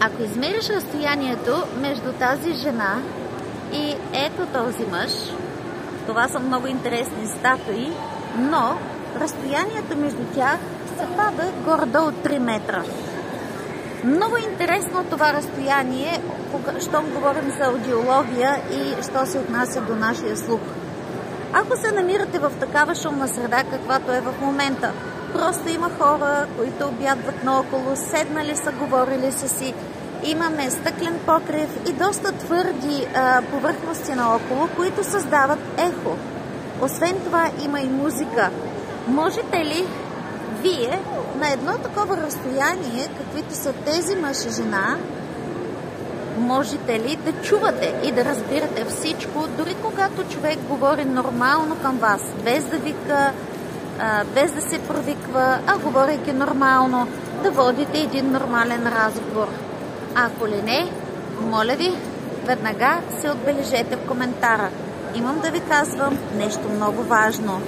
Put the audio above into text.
Ако измериш разстоянието между тази жена и ето този мъж, това са много интересни статуи, но разстоянието между тях съвпада горе-долу 3 метра. Много интересно това разстояние, щом говорим за аудиология и що се отнася до нашия слух. Ако се намирате в такава шумна среда, каквато е в момента, просто има хора, които обядват наоколо, седнали са, говорили са си, имаме стъклен покрив и доста твърди повърхности наоколо, които създават ехо. Освен това има и музика. Можете ли вие на едно такова разстояние, каквито са тези мъж и жена, можете ли да чувате и да разбирате всичко, дори когато човек говори нормално към вас, без да вика, без да се провиква, а говорейки нормално, да водите един нормален разговор? Ако ли не, моля ви, веднага се отбележете в коментара. Имам да ви казвам нещо много важно.